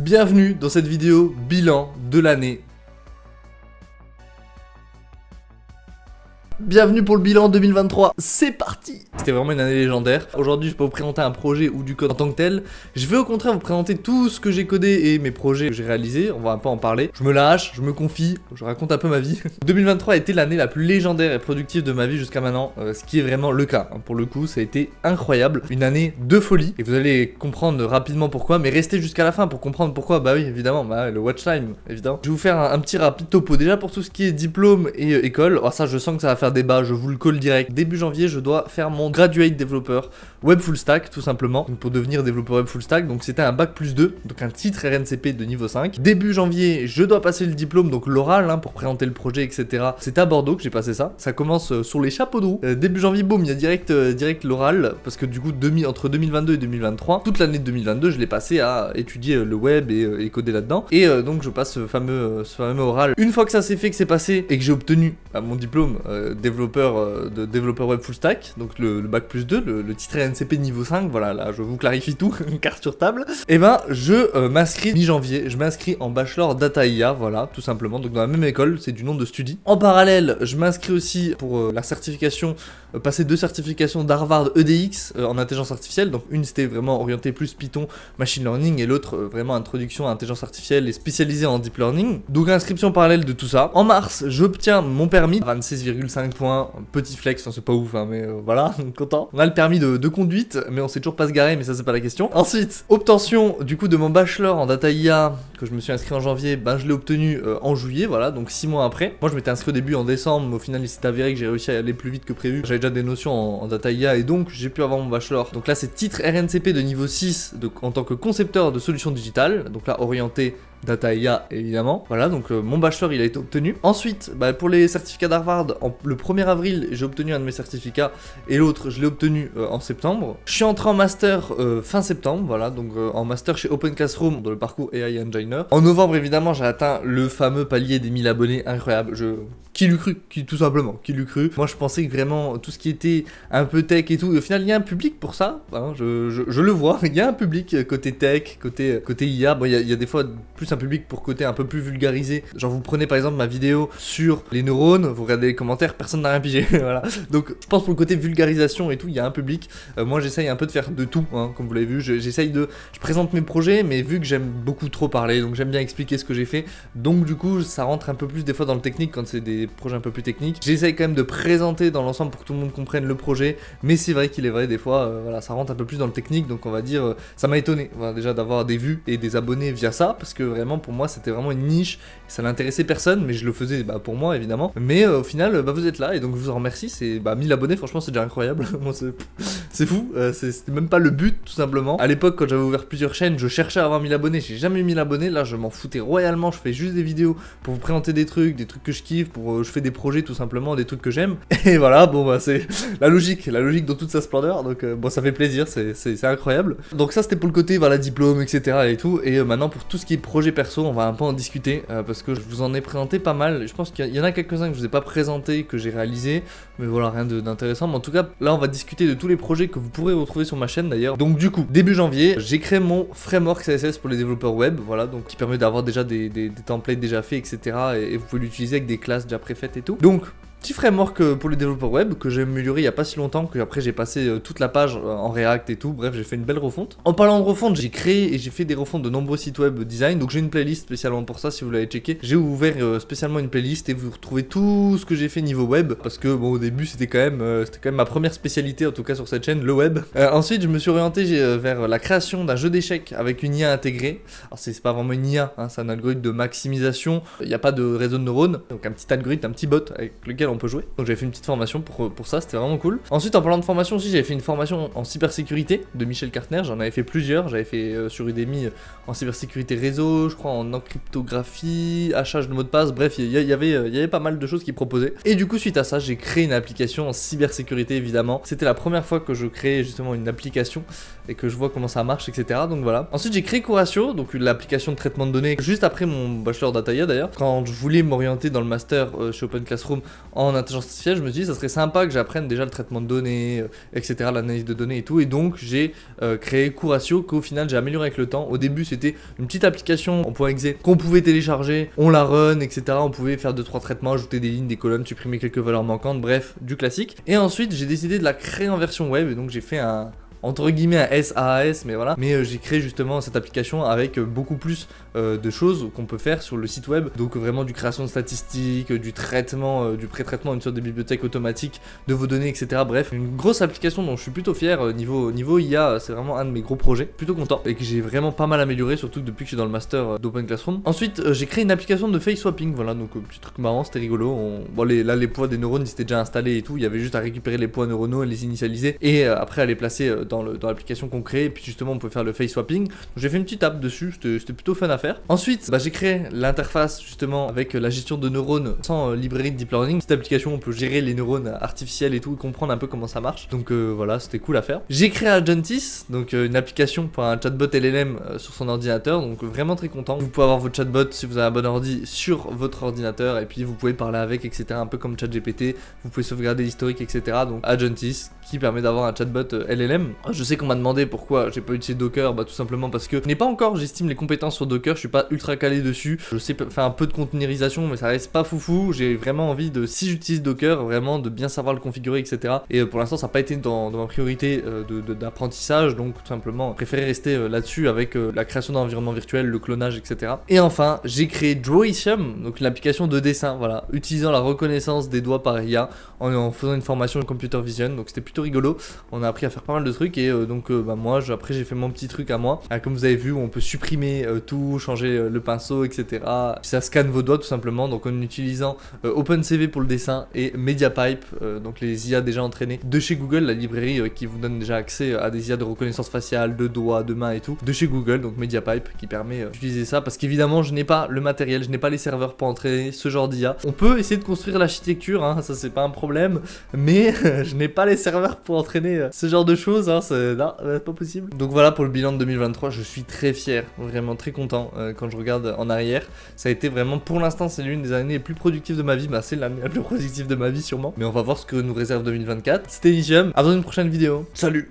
Bienvenue dans cette vidéo bilan de l'année. Bienvenue pour le bilan 2023, c'est parti! C'était vraiment une année légendaire. Aujourd'hui je peux vous présenter un projet ou du code en tant que tel. Je vais au contraire vous présenter tout ce que j'ai codé et mes projets que j'ai réalisés, on va un peu en parler. Je me lâche, je me confie, je raconte un peu ma vie. 2023 a été l'année la plus légendaire et productive de ma vie jusqu'à maintenant, ce qui est vraiment le cas. Pour le coup ça a été incroyable, une année de folie. Et vous allez comprendre rapidement pourquoi, mais restez jusqu'à la fin pour comprendre pourquoi. Bah oui évidemment, le watch time évidemment. Je vais vous faire un petit rapide topo déjà pour tout ce qui est diplôme et école. Alors ça je sens que ça va faire débat, je vous le colle direct. Début janvier, je dois faire mon graduate développeur web full stack tout simplement. Donc pour devenir développeur web full stack, donc c'était un bac+2, donc un titre RNCP de niveau 5. Début janvier, je dois passer le diplôme, donc l'oral pour présenter le projet, etc. C'est à Bordeaux que j'ai passé ça. Ça commence sur les chapeaux de roue. Début janvier, boum, il y a direct l'oral, parce que du coup entre 2022 et 2023, toute l'année de 2022, je l'ai passé à étudier le web et coder là-dedans. Et donc je passe ce fameux oral. Une fois que ça s'est fait, que c'est passé et que j'ai obtenu mon diplôme développeur web full stack, donc le bac+2, le titre RNCP niveau 5, voilà, là je vous clarifie tout, carte sur table. Et ben je m'inscris mi-janvier, je m'inscris en bachelor data IA, voilà, tout simplement, donc dans la même école, c'est du nom de Studi. En parallèle, je m'inscris aussi pour la certification, passer 2 certifications d'Harvard EDX en intelligence artificielle, donc une c'était vraiment orientée plus Python, machine learning, et l'autre vraiment introduction à intelligence artificielle et spécialisée en deep learning. Donc inscription parallèle de tout ça. En mars, j'obtiens mon permis, 26,5 points, petit flex, c'est pas ouf, mais voilà, content. On a le permis de conduite, mais on sait toujours pas se garer, mais ça c'est pas la question. Ensuite, obtention du coup de mon bachelor en data IA, que je me suis inscrit en janvier, je l'ai obtenu en juillet, voilà, donc 6 mois après. Moi je m'étais inscrit au début en décembre, mais au final il s'est avéré que j'ai réussi à aller plus vite que prévu. J'avais déjà des notions en data IA et donc j'ai pu avoir mon bachelor. Donc là c'est titre RNCP de niveau 6 en tant que concepteur de solutions digitales, donc là orienté data IA évidemment. Voilà, donc mon bachelor il a été obtenu. Ensuite, pour les certificats d'Harvard, le 1er avril j'ai obtenu un de mes certificats et l'autre je l'ai obtenu en septembre. Je suis entré en master fin septembre, voilà, donc en master chez Open Classroom dans le parcours AI Engineer. En novembre évidemment j'ai atteint le fameux palier des 1000 abonnés, incroyable. Qui l'eût cru, tout simplement, qui l'eût cru. Moi je pensais que vraiment tout ce qui était un peu tech et tout, au final il y a un public pour ça, hein, je le vois, il y a un public côté tech, côté IA. Bon, il y a des fois plus un public pour côté un peu plus vulgarisé. Genre vous prenez par exemple ma vidéo sur les neurones, vous regardez les commentaires, personne n'a rien pigé. Voilà. Donc je pense pour le côté vulgarisation et tout, il y a un public. Moi j'essaye un peu de faire de tout, comme vous l'avez vu. Je présente mes projets, mais vu que j'aime beaucoup trop parler, donc j'aime bien expliquer ce que j'ai fait. Donc du coup ça rentre un peu plus des fois dans le technique quand c'est des projets un peu plus techniques. J'essaye quand même de présenter dans l'ensemble pour que tout le monde comprenne le projet, mais c'est vrai qu'il est vrai des fois, voilà, ça rentre un peu plus dans le technique. Donc on va dire, ça m'a étonné, voilà, déjà d'avoir des vues et des abonnés via ça, parce que vraiment pour moi c'était vraiment une niche, ça n'intéressait personne, mais je le faisais pour moi évidemment. Mais au final vous êtes là et donc je vous en remercie. C'est 1000 abonnés, franchement c'est déjà incroyable. Moi c'est fou, c'était même pas le but tout simplement. À l'époque quand j'avais ouvert plusieurs chaînes, je cherchais à avoir 1000 abonnés, j'ai jamais eu 1000 abonnés. Là je m'en foutais royalement, je fais juste des vidéos pour vous présenter des trucs que je kiffe, je fais des projets tout simplement, des trucs que j'aime. Et voilà, c'est la logique dans toute sa splendeur. Donc ça fait plaisir, c'est incroyable. Donc ça c'était pour le côté diplôme, etc. et tout. Et maintenant pour tout ce qui est projet perso, on va un peu en discuter parce que je vous en ai présenté pas mal. Je pense qu'il y en a quelques-uns que je vous ai pas présenté, que j'ai réalisé, mais voilà, rien d'intéressant. Mais en tout cas, là on va discuter de tous les projets que vous pourrez retrouver sur ma chaîne d'ailleurs. Donc du coup, début janvier, j'ai créé mon framework CSS pour les développeurs web, voilà, donc qui permet d'avoir déjà des templates déjà faits, etc. Et vous pouvez l'utiliser avec des classes déjà préfaites et tout. Donc petit framework pour les développeurs web que j'ai amélioré il y a pas si longtemps, que après j'ai passé toute la page en React et tout. Bref, j'ai fait une belle refonte. En parlant de refonte, j'ai créé et j'ai fait des refontes de nombreux sites web design. Donc j'ai une playlist spécialement pour ça si vous l'avez checké. J'ai ouvert spécialement une playlist et vous retrouvez tout ce que j'ai fait niveau web, parce que au début c'était quand même ma première spécialité en tout cas sur cette chaîne, le web. Ensuite je me suis orienté vers la création d'un jeu d'échecs avec une IA intégrée. Alors c'est pas vraiment une IA, c'est un algorithme de maximisation. Il n'y a pas de réseau de neurones, donc un petit algorithme, un petit bot avec lequel on peut jouer. Donc j'avais fait une petite formation pour ça, c'était vraiment cool. Ensuite en parlant de formation aussi, j'avais fait une formation en cybersécurité de Michel Cartner. J'en avais fait plusieurs, j'avais fait sur Udemy en cybersécurité réseau, je crois en encryptographie, hachage de mots de passe, bref il y avait pas mal de choses qu'il proposait. Et du coup suite à ça j'ai créé une application en cybersécurité évidemment. C'était la première fois que je créais justement une application et que je vois comment ça marche, etc. Donc voilà. Ensuite j'ai créé Curatio, donc l'application de traitement de données, juste après mon bachelier data IA d'ailleurs, quand je voulais m'orienter dans le master chez Open Classroom en intelligence artificielle, je me suis dit ça serait sympa que j'apprenne déjà le traitement de données, etc., l'analyse de données et tout, et donc j'ai créé Curatio qu'au final j'ai amélioré avec le temps. Au début c'était une petite application en .exe qu'on pouvait télécharger, on la run, etc., on pouvait faire 2-3 traitements, ajouter des lignes, des colonnes, supprimer quelques valeurs manquantes, bref, du classique. Et ensuite j'ai décidé de la créer en version web, et donc j'ai fait un entre guillemets un SaaS, mais voilà. Mais j'ai créé justement cette application avec beaucoup plus de choses qu'on peut faire sur le site web. Donc vraiment du création de statistiques, du traitement, du pré-traitement, une sorte de bibliothèque automatique de vos données, etc. Bref, une grosse application dont je suis plutôt fier. Niveau IA, c'est vraiment un de mes gros projets. Plutôt content et que j'ai vraiment pas mal amélioré, surtout depuis que je suis dans le master d'Open Classroom. Ensuite, j'ai créé une application de face swapping. Voilà, donc petit truc marrant, c'était rigolo. Bon, là, les poids des neurones, ils étaient déjà installés et tout. Il y avait juste à récupérer les poids neuronaux et les initialiser et après à les placer dans l'application qu'on crée, et puis justement on peut faire le face swapping. J'ai fait une petite app dessus, c'était plutôt fun à faire. Ensuite j'ai créé l'interface justement avec la gestion de neurones sans librairie de deep learning. Cette application on peut gérer les neurones artificiels et tout, et comprendre un peu comment ça marche. Donc voilà, c'était cool à faire. J'ai créé Agentis, donc une application pour un chatbot LLM sur son ordinateur, donc vraiment très content. Vous pouvez avoir votre chatbot si vous avez un bon ordi sur votre ordinateur, et puis vous pouvez parler avec, etc., un peu comme ChatGPT. Vous pouvez sauvegarder l'historique, etc. Donc Agentis qui permet d'avoir un chatbot LLM. Je sais qu'on m'a demandé pourquoi j'ai pas utilisé Docker, tout simplement parce que je n'ai pas encore, j'estime, les compétences sur Docker, je suis pas ultra calé dessus. Je sais faire un peu de containerisation, mais ça reste pas foufou. J'ai vraiment envie de, si j'utilise Docker, vraiment de bien savoir le configurer, etc. Et pour l'instant ça n'a pas été dans ma priorité d'apprentissage, donc tout simplement préféré rester là-dessus avec la création d'environnements virtuels, le clonage, etc. Et enfin j'ai créé Drawitium, donc l'application de dessin, voilà, utilisant la reconnaissance des doigts par IA en faisant une formation de computer vision, donc c'était plutôt rigolo. On a appris à faire pas mal de trucs, et donc moi après j'ai fait mon petit truc à moi, comme vous avez vu, où on peut supprimer tout, changer le pinceau, etc. Ça scanne vos doigts tout simplement, donc en utilisant OpenCV pour le dessin et MediaPipe, donc les IA déjà entraînées de chez Google, la librairie qui vous donne déjà accès à des IA de reconnaissance faciale, de doigts, de mains et tout, de chez Google, donc MediaPipe qui permet d'utiliser ça, parce qu'évidemment je n'ai pas le matériel, je n'ai pas les serveurs pour entraîner ce genre d'IA. On peut essayer de construire l'architecture, hein, ça c'est pas un problème, mais je n'ai pas les serveurs pour entraîner ce genre de choses, hein, c'est pas possible. Donc voilà pour le bilan de 2023, je suis très fier, vraiment très content quand je regarde en arrière. Ça a été vraiment, pour l'instant c'est l'une des années les plus productives de ma vie, c'est l'année la plus productive de ma vie sûrement, mais on va voir ce que nous réserve 2024. C'était Elysium, à dans une prochaine vidéo, salut.